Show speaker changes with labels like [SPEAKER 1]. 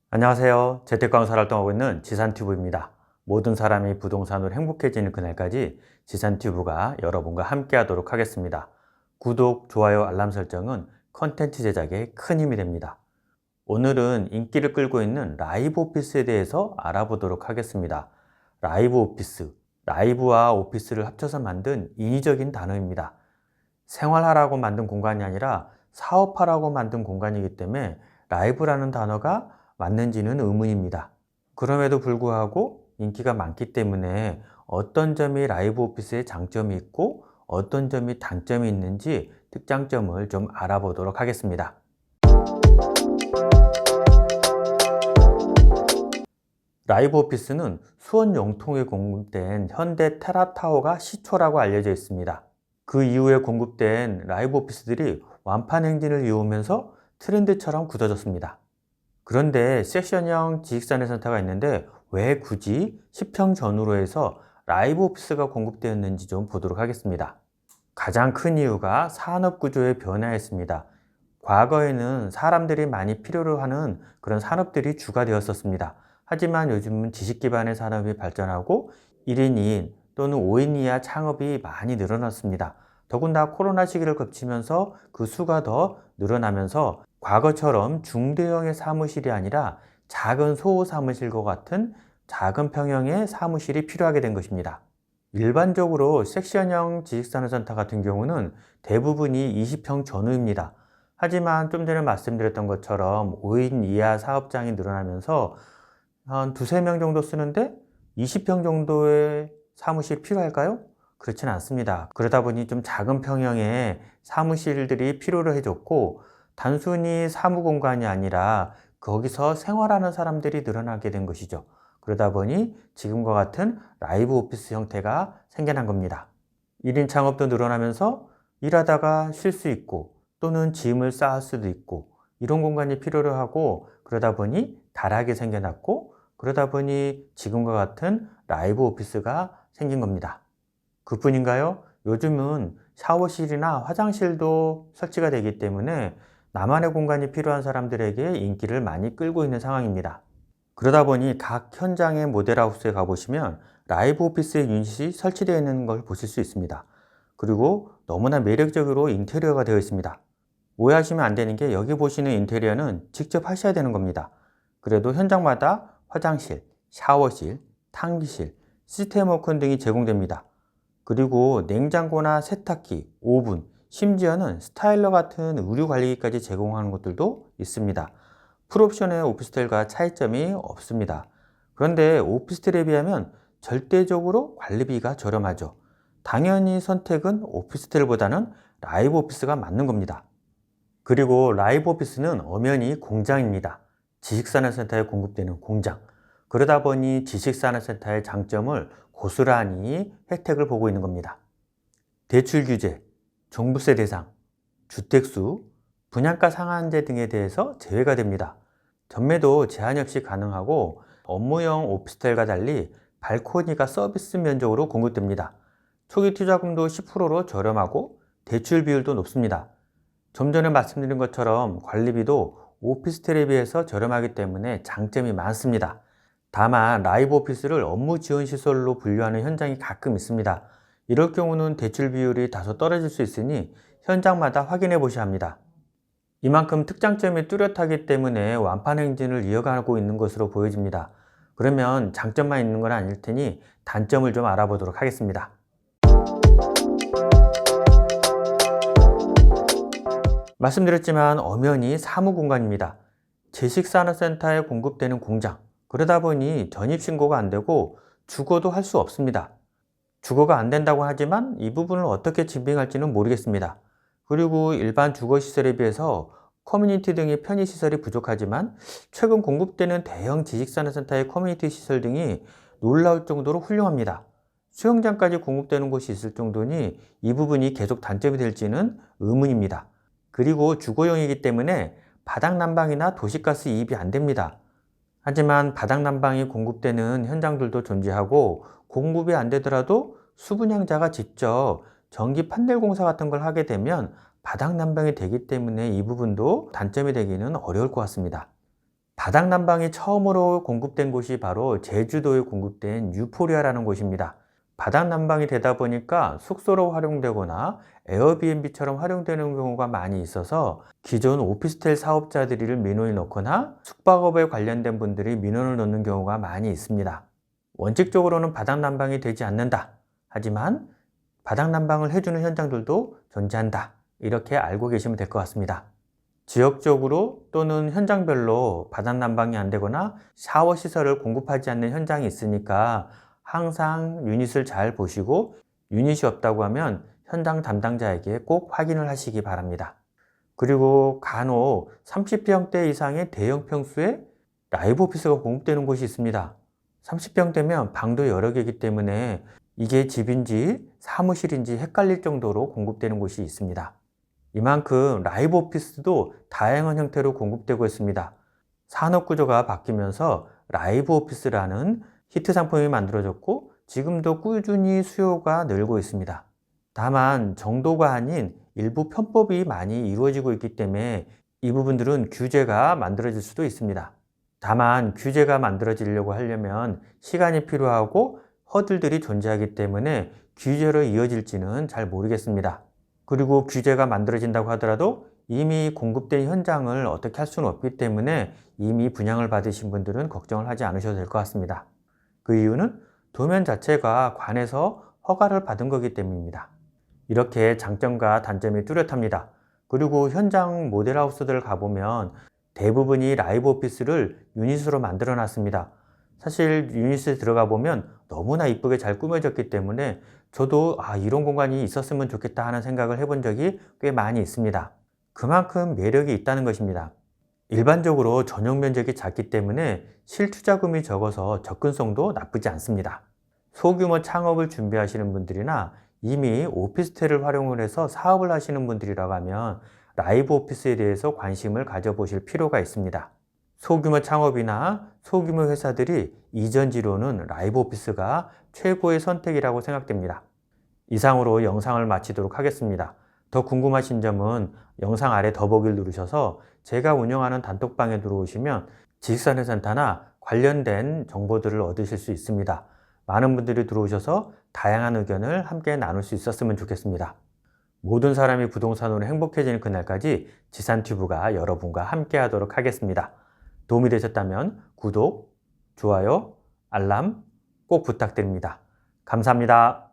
[SPEAKER 1] 안녕하세요. 재테크강사를 활동하고 있는 지산튜브입니다. 모든 사람이 부동산으로 행복해지는 그날까지 지산튜브가 여러분과 함께 하도록 하겠습니다. 구독, 좋아요, 알람 설정은 컨텐츠 제작에 큰 힘이 됩니다. 오늘은 인기를 끌고 있는 라이브 오피스에 대해서 알아보도록 하겠습니다. 라이브 오피스, 라이브와 오피스를 합쳐서 만든 인위적인 단어입니다. 생활하라고 만든 공간이 아니라 사업하라고 만든 공간이기 때문에 라이브라는 단어가 맞는지는 의문입니다. 그럼에도 불구하고 인기가 많기 때문에 어떤 점이 라이브 오피스의 장점이 있고 어떤 점이 단점이 있는지 특장점을 좀 알아보도록 하겠습니다. 라이브 오피스는 수원 영통에 공급된 현대 테라타워가 시초라고 알려져 있습니다. 그 이후에 공급된 라이브 오피스들이 완판 행진을 이루면서 트렌드처럼 굳어졌습니다. 그런데 섹션형 지식산업센터가 있는데 왜 굳이 10평 전후로 해서 라이브 오피스가 공급되었는지 좀 보도록 하겠습니다. 가장 큰 이유가 산업구조의 변화였습니다. 과거에는 사람들이 많이 필요로 하는 그런 산업들이 주가 되었었습니다. 하지만 요즘은 지식 기반의 산업이 발전하고 1인 2인 또는 5인 이하 창업이 많이 늘어났습니다. 더군다나 코로나 시기를 거치면서 그 수가 더 늘어나면서 과거처럼 중대형의 사무실이 아니라 작은 소호 사무실과 같은 작은 평형의 사무실이 필요하게 된 것입니다. 일반적으로 섹션형 지식산업센터 같은 경우는 대부분이 20평 전후입니다. 하지만 좀 전에 말씀드렸던 것처럼 5인 이하 사업장이 늘어나면서 한 두세 명 정도 쓰는데 20평 정도의 사무실이 필요할까요? 그렇지는 않습니다. 그러다 보니 좀 작은 평형의 사무실들이 필요로 해졌고 단순히 사무 공간이 아니라 거기서 생활하는 사람들이 늘어나게 된 것이죠. 그러다 보니 지금과 같은 라이브 오피스 형태가 생겨난 겁니다. 1인 창업도 늘어나면서 일하다가 쉴 수 있고 또는 짐을 쌓을 수도 있고 이런 공간이 필요로 하고 그러다 보니 다락이 생겨났고 그러다 보니 지금과 같은 라이브 오피스가 생긴 겁니다. 그뿐인가요? 요즘은 샤워실이나 화장실도 설치가 되기 때문에 나만의 공간이 필요한 사람들에게 인기를 많이 끌고 있는 상황입니다. 그러다 보니 각 현장의 모델하우스에 가보시면 라이브 오피스의 유닛이 설치되어 있는 걸 보실 수 있습니다. 그리고 너무나 매력적으로 인테리어가 되어 있습니다. 오해하시면 안 되는 게 여기 보시는 인테리어는 직접 하셔야 되는 겁니다. 그래도 현장마다 화장실, 샤워실, 탕비실, 시스템 에어컨 등이 제공됩니다. 그리고 냉장고나 세탁기, 오븐, 심지어는 스타일러 같은 의류 관리기까지 제공하는 것들도 있습니다. 풀옵션의 오피스텔과 차이점이 없습니다. 그런데 오피스텔에 비하면 절대적으로 관리비가 저렴하죠. 당연히 선택은 오피스텔보다는 라이브 오피스가 맞는 겁니다. 그리고 라이브 오피스는 엄연히 공장입니다. 지식산업센터에 공급되는 공장. 그러다 보니 지식산업센터의 장점을 고스란히 혜택을 보고 있는 겁니다. 대출 규제, 종부세 대상, 주택수, 분양가 상한제 등에 대해서 제외가 됩니다. 전매도 제한 없이 가능하고 업무용 오피스텔과 달리 발코니가 서비스 면적으로 공급됩니다. 초기 투자금도 10%로 저렴하고 대출 비율도 높습니다. 좀 전에 말씀드린 것처럼 관리비도 오피스텔에 비해서 저렴하기 때문에 장점이 많습니다. 다만 라이브 오피스를 업무 지원 시설로 분류하는 현장이 가끔 있습니다. 이럴 경우는 대출 비율이 다소 떨어질 수 있으니 현장마다 확인해 보셔야 합니다. 이만큼 특장점이 뚜렷하기 때문에 완판 행진을 이어가고 있는 것으로 보여집니다. 그러면 장점만 있는 건 아닐 테니 단점을 좀 알아보도록 하겠습니다. 말씀드렸지만 엄연히 사무 공간입니다. 지식산업센터에 공급되는 공장. 그러다 보니 전입신고가 안 되고 주거도 할 수 없습니다. 주거가 안 된다고 하지만 이 부분을 어떻게 증빙할지는 모르겠습니다. 그리고 일반 주거시설에 비해서 커뮤니티 등의 편의시설이 부족하지만 최근 공급되는 대형 지식산업센터의 커뮤니티 시설 등이 놀라울 정도로 훌륭합니다. 수영장까지 공급되는 곳이 있을 정도니 이 부분이 계속 단점이 될지는 의문입니다. 그리고 주거용이기 때문에 바닥난방이나 도시가스 이입이 안 됩니다. 하지만 바닥난방이 공급되는 현장들도 존재하고 공급이 안 되더라도 수분양자가 직접 전기 판넬 공사 같은 걸 하게 되면 바닥난방이 되기 때문에 이 부분도 단점이 되기는 어려울 것 같습니다. 바닥 난방이 처음으로 공급된 곳이 바로 제주도에 공급된 유포리아라는 곳입니다. 바닥 난방이 되다 보니까 숙소로 활용되거나 에어비앤비처럼 활용되는 경우가 많이 있어서 기존 오피스텔 사업자들을 민원을 넣거나 숙박업에 관련된 분들이 민원을 넣는 경우가 많이 있습니다. 원칙적으로는 바닥 난방이 되지 않는다. 하지만 바닥 난방을 해주는 현장들도 존재한다. 이렇게 알고 계시면 될 것 같습니다. 지역적으로 또는 현장별로 바닥 난방이 안 되거나 샤워 시설을 공급하지 않는 현장이 있으니까 항상 유닛을 잘 보시고 유닛이 없다고 하면 현장 담당자에게 꼭 확인을 하시기 바랍니다. 그리고 간혹 30평대 이상의 대형 평수에 라이브 오피스가 공급되는 곳이 있습니다. 30평대면 방도 여러 개이기 때문에 이게 집인지 사무실인지 헷갈릴 정도로 공급되는 곳이 있습니다. 이만큼 라이브 오피스도 다양한 형태로 공급되고 있습니다. 산업 구조가 바뀌면서 라이브 오피스라는 히트 상품이 만들어졌고 지금도 꾸준히 수요가 늘고 있습니다. 다만 정도가 아닌 일부 편법이 많이 이루어지고 있기 때문에 이 부분들은 규제가 만들어질 수도 있습니다. 다만 규제가 만들어지려고 하려면 시간이 필요하고 허들들이 존재하기 때문에 규제로 이어질지는 잘 모르겠습니다. 그리고 규제가 만들어진다고 하더라도 이미 공급된 현장을 어떻게 할 수는 없기 때문에 이미 분양을 받으신 분들은 걱정을 하지 않으셔도 될 것 같습니다. 그 이유는 도면 자체가 관에서 허가를 받은 거기 때문입니다. 이렇게 장점과 단점이 뚜렷합니다. 그리고 현장 모델하우스들을 가보면 대부분이 라이브 오피스를 유닛으로 만들어 놨습니다. 사실 유닛에 들어가 보면 너무나 이쁘게 잘 꾸며졌기 때문에 저도 이런 공간이 있었으면 좋겠다 하는 생각을 해본 적이 꽤 많이 있습니다. 그만큼 매력이 있다는 것입니다. 일반적으로 전용 면적이 작기 때문에 실투자금이 적어서 접근성도 나쁘지 않습니다. 소규모 창업을 준비하시는 분들이나 이미 오피스텔을 활용을 해서 사업을 하시는 분들이라고 하면 라이브 오피스에 대해서 관심을 가져보실 필요가 있습니다. 소규모 창업이나 소규모 회사들이 이전지로는 라이브 오피스가 최고의 선택이라고 생각됩니다. 이상으로 영상을 마치도록 하겠습니다. 더 궁금하신 점은 영상 아래 더보기를 누르셔서 제가 운영하는 단톡방에 들어오시면 지식산업센터나 관련된 정보들을 얻으실 수 있습니다. 많은 분들이 들어오셔서 다양한 의견을 함께 나눌 수 있었으면 좋겠습니다. 모든 사람이 부동산으로 행복해지는 그날까지 지산튜브가 여러분과 함께 하도록 하겠습니다. 도움이 되셨다면 구독, 좋아요, 알람 꼭 부탁드립니다. 감사합니다.